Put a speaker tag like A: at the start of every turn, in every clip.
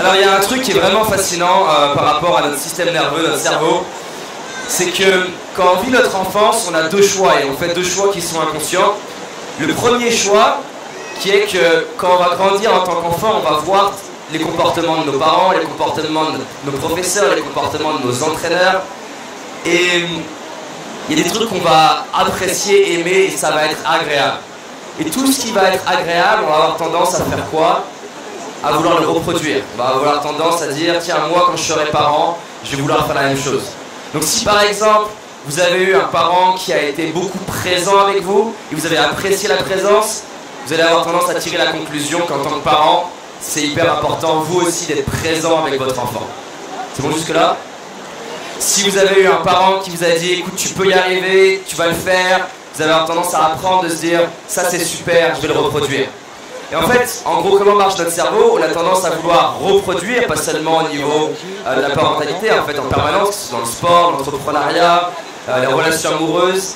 A: Alors il y a un truc qui est vraiment fascinant par rapport à notre système nerveux, notre cerveau, c'est que quand on vit notre enfance, on a deux choix, et on fait deux choix qui sont inconscients. Le premier choix, qui est que quand on va grandir en tant qu'enfant, on va voir les comportements de nos parents, les comportements de nos professeurs, les comportements de nos entraîneurs, et il y a des trucs qu'on va apprécier, aimer, et ça va être agréable. Et tout ce qui va être agréable, on va avoir tendance à faire quoi? À vouloir le reproduire. On va avoir tendance à dire, tiens, moi quand je serai parent, je vais vouloir faire la même chose. Donc si par exemple, vous avez eu un parent qui a été beaucoup présent avec vous, et vous avez apprécié la présence, vous allez avoir tendance à tirer la conclusion qu'en tant que parent, c'est hyper important, vous aussi, d'être présent avec votre enfant. C'est bon jusque-là? Si vous avez eu un parent qui vous a dit, écoute, tu peux y arriver, tu vas le faire, vous allez avoir tendance à apprendre, de se dire, ça c'est super, je vais le reproduire. Et en fait, en gros, comment marche notre cerveau? On a tendance à vouloir reproduire, pas seulement au niveau de la parentalité, en fait, en permanence, dans le sport, l'entrepreneuriat, les relations amoureuses.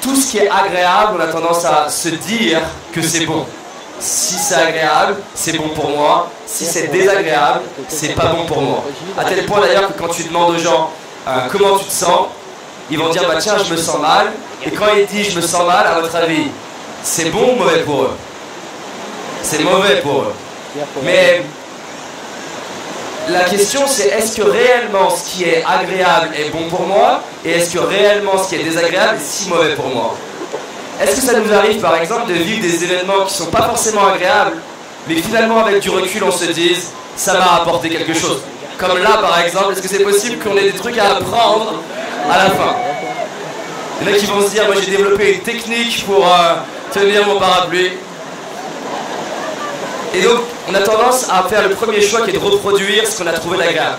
A: Tout ce qui est agréable, on a tendance à se dire que c'est bon. Si c'est agréable, c'est bon pour moi. Si c'est désagréable, c'est pas bon pour moi. À tel point d'ailleurs que quand tu demandes aux gens comment tu te sens, ils vont dire bah tiens, je me sens mal. Et quand ils disent je me sens mal, à votre avis, c'est bon ou mauvais pour eux? C'est mauvais pour eux. Mais la question c'est est-ce que réellement ce qui est agréable est bon pour moi? Et est-ce que réellement ce qui est désagréable est si mauvais pour moi? Est-ce que ça nous arrive par exemple de vivre des événements qui ne sont pas forcément agréables, mais finalement avec du recul on se dise ça m'a apporté quelque chose? Comme là par exemple, est-ce que c'est possible qu'on ait des trucs à apprendre à la fin? Il y en a qui vont se dire moi j'ai développé une technique pour tenir mon parapluie. Et donc, on a tendance à faire le premier choix qui est de reproduire ce qu'on a trouvé d'agréable.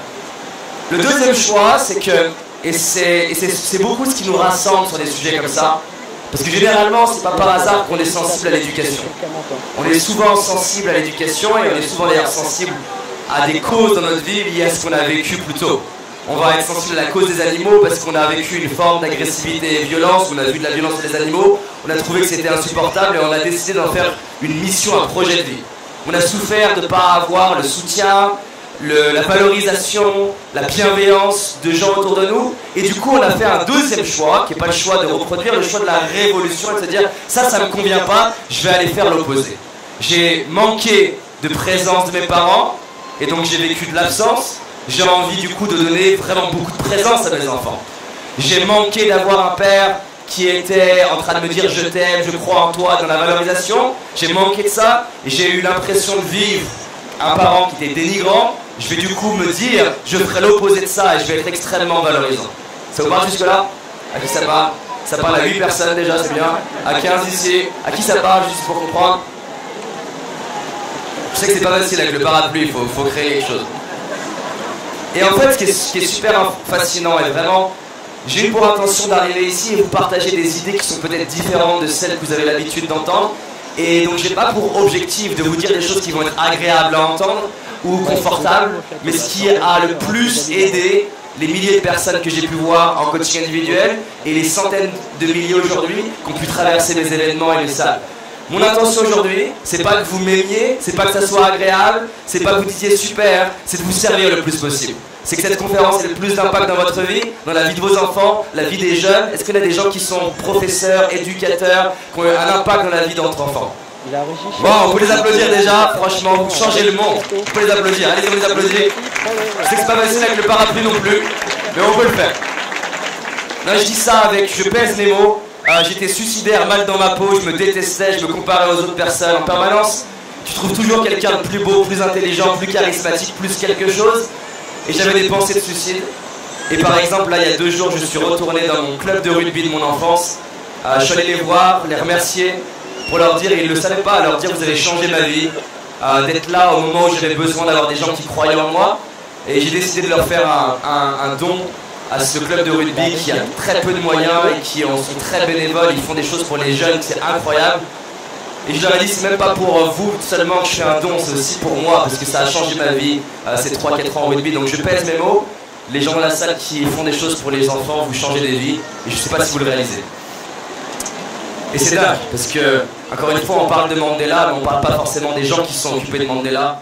A: Le deuxième choix, c'est que, et c'est beaucoup ce qui nous rassemble sur des sujets comme ça, parce que généralement, c'est pas par hasard qu'on est sensible à l'éducation. On est souvent sensible à l'éducation et on est souvent d'ailleurs sensible à des causes dans notre vie liées à ce qu'on a vécu plus tôt. On va être sensible à la cause des animaux parce qu'on a vécu une forme d'agressivité et violence, on a vu de la violence des animaux, on a trouvé que c'était insupportable et on a décidé d'en faire une mission, un projet de vie. On a souffert de ne pas avoir le soutien, la valorisation, la bienveillance de gens autour de nous. Et du coup, on a fait un deuxième choix, qui n'est pas le choix de reproduire, le choix de la révolution et de se dire ça ne me convient pas, je vais aller faire l'opposé. J'ai manqué de présence de mes parents, et donc j'ai vécu de l'absence. J'ai envie du coup de donner vraiment beaucoup de présence à mes enfants. J'ai manqué d'avoir un père qui était en train de me dire je t'aime, je crois en toi, dans la valorisation. J'ai manqué de ça et j'ai eu l'impression de vivre un parent qui était dénigrant. Je vais du coup me dire je ferai l'opposé de ça et je vais être extrêmement valorisant. Ça vous parle jusque là? À qui ça parle? Ça parle à 8 personnes déjà, c'est bien. À 15 ici. À qui ça parle juste pour comprendre? Je sais que c'est pas facile avec le parapluie, il faut créer quelque chose. Et en fait ce qui est super fascinant et vraiment, j'ai eu pour intention d'arriver ici et vous partager des idées qui sont peut-être différentes de celles que vous avez l'habitude d'entendre. Et donc j'ai pas pour objectif de vous dire des choses qui vont être agréables à entendre ou confortables, mais ce qui a le plus aidé les milliers de personnes que j'ai pu voir en coaching individuel et les centaines de milliers aujourd'hui qui ont pu traverser mes événements et les salles. Mon intention aujourd'hui, c'est pas que vous m'aimiez, c'est pas que ça soit agréable, c'est pas que vous disiez super, c'est de vous servir le plus possible. C'est que cette conférence ait le plus d'impact dans votre vie, dans la vie de vos enfants, la vie des jeunes. Est-ce qu'il y a des gens qui sont professeurs, éducateurs, qui ont un impact dans la vie de notre enfant? Bon, on peut les applaudir déjà, franchement, vous changez le monde. On peut les applaudir, allez-y, on les applaudit. Je sais que c'est pas facile avec le parapluie non plus, mais on peut le faire. Non, je dis ça avec, je pèse mes mots. J'étais suicidaire, mal dans ma peau, je me détestais, je me comparais aux autres personnes en permanence. Tu trouves toujours quelqu'un de plus beau, plus intelligent, plus charismatique, plus quelque chose. Et j'avais des pensées de suicide. Et par exemple, là, il y a 2 jours, je suis retourné dans mon club de rugby de mon enfance. Je suis allé les voir, les remercier, pour leur dire, et ils ne le savaient pas, leur dire vous avez changé ma vie, d'être là au moment où j'avais besoin d'avoir des gens qui croyaient en moi. Et j'ai décidé de leur faire un don à ce club de rugby qui a très peu de moyens et qui sont très bénévoles, ils font des choses pour les jeunes, c'est incroyable. Et je leur ai dit, c'est même pas pour vous seulement que je fais un don, c'est aussi pour moi, parce que ça a changé ma vie, ces 3-4 ans au rugby. Donc je pèse mes mots, les gens dans la salle qui font des choses pour les enfants, vous changez des vies, et je sais pas si vous le réalisez. Et c'est dingue, parce que, encore une fois, on parle de Mandela, mais on parle pas forcément des gens qui sont occupés de Mandela.